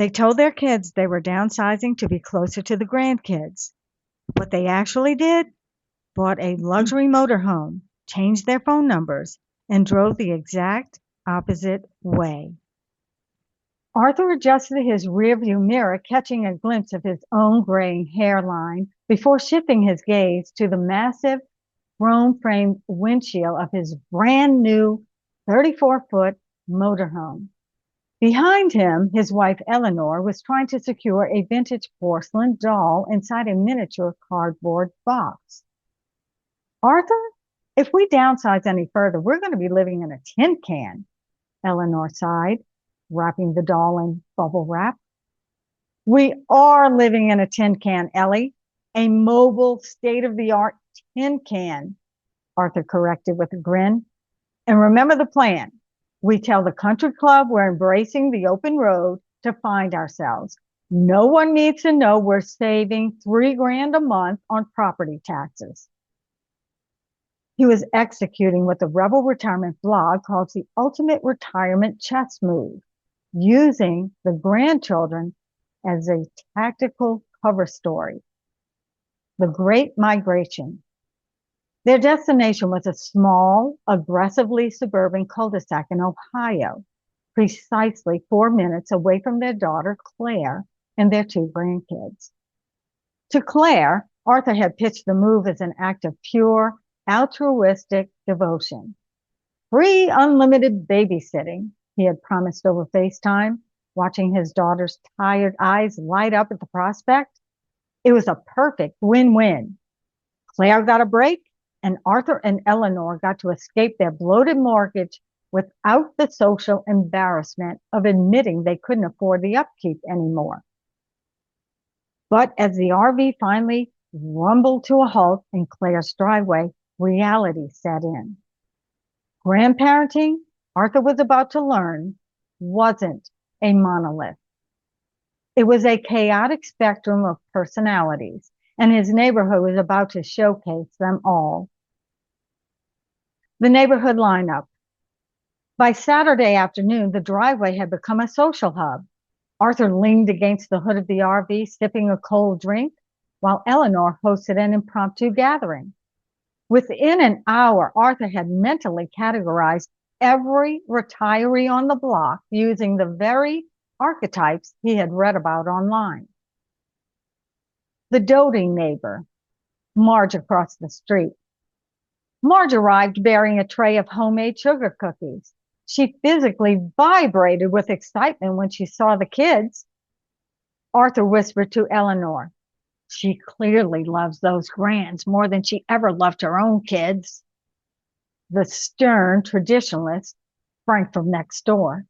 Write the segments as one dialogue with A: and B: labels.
A: They told their kids they were downsizing to be closer to the grandkids. What they actually did? Bought a luxury motorhome, changed their phone numbers, and drove the exact opposite way. Arthur adjusted his rearview mirror, catching a glimpse of his own graying hairline before shifting his gaze to the massive chrome-framed windshield of his brand new 34-foot motorhome. Behind him, his wife Eleanor was trying to secure a vintage porcelain doll inside a miniature cardboard box. Arthur, if we downsize any further, we're going to be living in a tin can, Eleanor sighed, wrapping the doll in bubble wrap. We are living in a tin can, Ellie. A mobile, state-of-the-art tin can, Arthur corrected with a grin. And remember the plan. We tell the country club we're embracing the open road to find ourselves. No one needs to know we're saving $3,000 a month on property taxes. He was executing what the Rebel Retirement blog calls the ultimate retirement chess move, using the grandchildren as a tactical cover story. The Great Migration. Their destination was a small, aggressively suburban cul-de-sac in Ohio, precisely 4 minutes away from their daughter, Claire, and their 2 grandkids. To Claire, Arthur had pitched the move as an act of pure, altruistic devotion. Free, unlimited babysitting, he had promised over FaceTime, watching his daughter's tired eyes light up at the prospect. It was a perfect win-win. Claire got a break, and Arthur and Eleanor got to escape their bloated mortgage without the social embarrassment of admitting they couldn't afford the upkeep anymore. But as the RV finally rumbled to a halt in Claire's driveway, reality set in. Grandparenting, Arthur was about to learn, wasn't a monolith. It was a chaotic spectrum of personalities, and his neighborhood was about to showcase them all. The neighborhood lineup. By Saturday afternoon, the driveway had become a social hub. Arthur leaned against the hood of the RV, sipping a cold drink, while Eleanor hosted an impromptu gathering. Within an hour, Arthur had mentally categorized every retiree on the block using the very archetypes he had read about online. The doting neighbor, Marge across the street. Marge arrived bearing a tray of homemade sugar cookies. She physically vibrated with excitement when she saw the kids. Arthur whispered to Eleanor, "She clearly loves those grands more than she ever loved her own kids." The stern traditionalist, Frank from next door.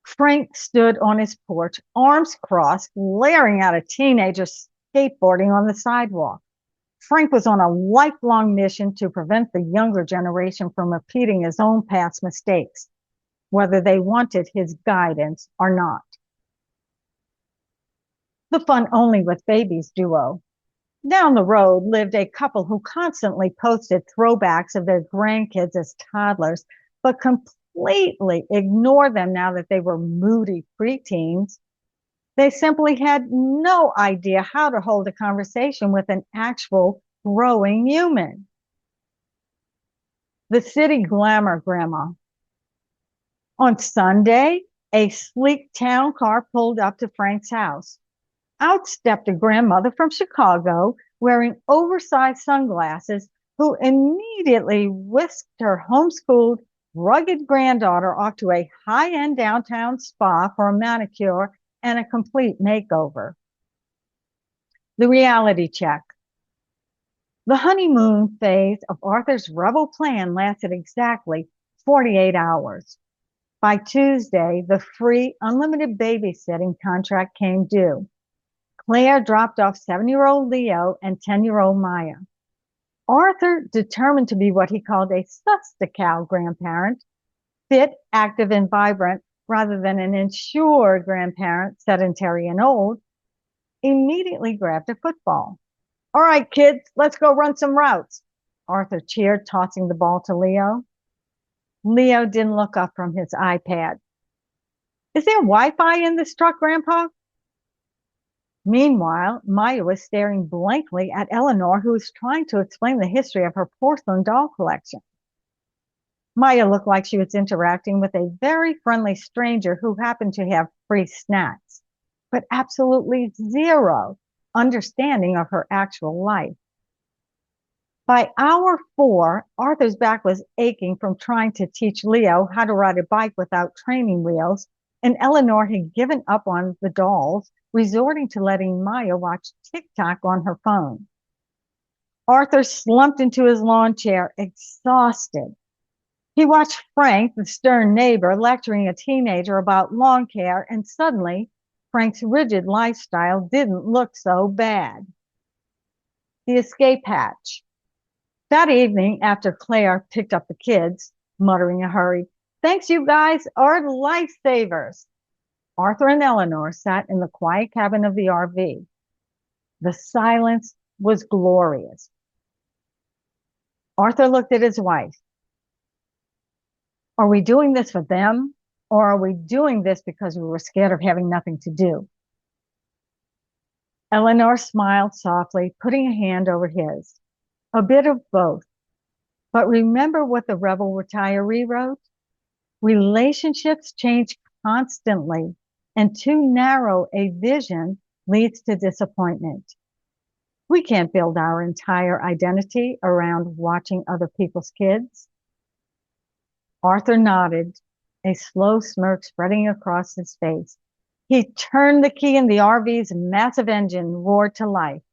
A: Frank stood on his porch, arms crossed, glaring at a teenager skateboarding on the sidewalk. Frank was on a lifelong mission to prevent the younger generation from repeating his own past mistakes, whether they wanted his guidance or not. The fun only with babies duo. Down the road lived a couple who constantly posted throwbacks of their grandkids as toddlers, but completely ignored them now that they were moody preteens. They simply had no idea how to hold a conversation with an actual growing human. The city glamour grandma. On Sunday, a sleek town car pulled up to Frank's house. Out stepped a grandmother from Chicago wearing oversized sunglasses, who immediately whisked her homeschooled, rugged granddaughter off to a high-end downtown spa for a manicure and a complete makeover. The reality check. The honeymoon phase of Arthur's rebel plan lasted exactly 48 hours. By Tuesday, the free, unlimited babysitting contract came due. Claire dropped off 7-year-old Leo and 10-year-old Maya. Arthur, determined to be what he called a sus-to-cow grandparent, fit, active, and vibrant, rather than an insured grandparent, sedentary and old, immediately grabbed a football. "All right, kids, let's go run some routes," Arthur cheered, tossing the ball to Leo. Leo didn't look up from his iPad. Is there Wi-Fi in this truck, Grandpa? Meanwhile, Maya was staring blankly at Eleanor, who was trying to explain the history of her porcelain doll collection. Maya looked like she was interacting with a very friendly stranger who happened to have free snacks, but absolutely zero understanding of her actual life. By hour 4, Arthur's back was aching from trying to teach Leo how to ride a bike without training wheels, and Eleanor had given up on the dolls, resorting to letting Maya watch TikTok on her phone. Arthur slumped into his lawn chair, exhausted. He watched Frank, the stern neighbor, lecturing a teenager about lawn care, and suddenly Frank's rigid lifestyle didn't look so bad. The escape hatch. That evening, after Claire picked up the kids, muttering in a hurry, "Thanks, you guys are lifesavers," Arthur and Eleanor sat in the quiet cabin of the RV. The silence was glorious. Arthur looked at his wife. Are we doing this for them, or are we doing this because we were scared of having nothing to do? Eleanor smiled softly, putting a hand over his. A bit of both. But remember what the rebel retiree wrote? Relationships change constantly, and too narrow a vision leads to disappointment. We can't build our entire identity around watching other people's kids. Arthur nodded, a slow smirk spreading across his face. He turned the key and the RV's massive engine roared to life.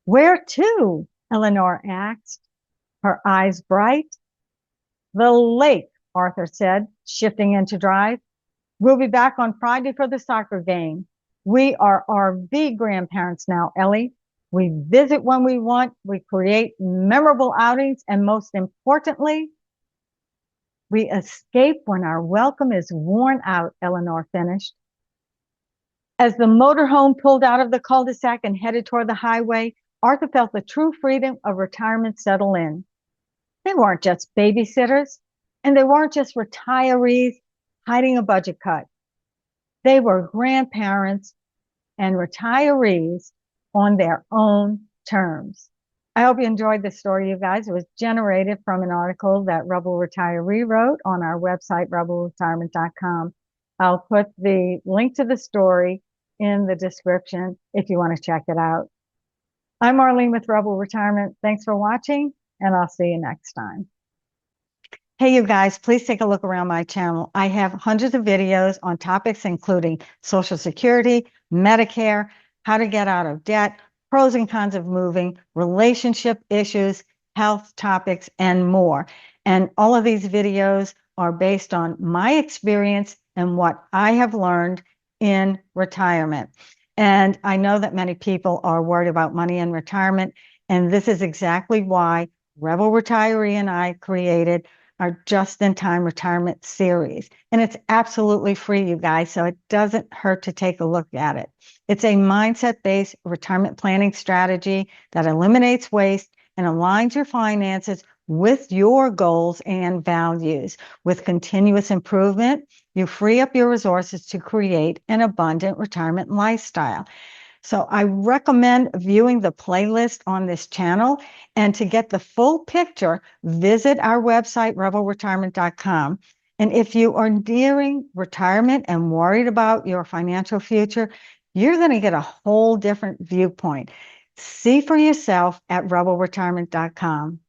A: Where to? Eleanor asked, her eyes bright. The lake, Arthur said, shifting into drive. We'll be back on Friday for the soccer game. We are RV grandparents now, Ellie. We visit when we want, we create memorable outings, and most importantly, we escape when our welcome is worn out, Eleanor finished. As the motorhome pulled out of the cul-de-sac and headed toward the highway, Arthur felt the true freedom of retirement settle in. They weren't just babysitters, and they weren't just retirees hiding a budget cut. They were grandparents and retirees on their own terms. I hope you enjoyed this story, you guys. It was generated from an article that Rebel Retiree wrote on our website, rebelretirement.com. I'll put the link to the story in the description if you want to check it out. I'm Marlene with Rebel Retirement. Thanks for watching, and I'll see you next time. Hey, you guys, please take a look around my channel. I have hundreds of videos on topics including Social Security, Medicare, how to get out of debt, pros and cons of moving, relationship issues, health topics, and more. And all of these videos are based on my experience and what I have learned in retirement. And I know that many people are worried about money in retirement, and this is exactly why Rebel Retiree and I created our just-in-time retirement series. And it's absolutely free, you guys, so it doesn't hurt to take a look at it. It's a mindset-based retirement planning strategy that eliminates waste and aligns your finances with your goals and values. With continuous improvement, you free up your resources to create an abundant retirement lifestyle. So I recommend viewing the playlist on this channel. And to get the full picture, visit our website, rebelretirement.com. And if you are nearing retirement and worried about your financial future, you're going to get a whole different viewpoint. See for yourself at rebelretirement.com.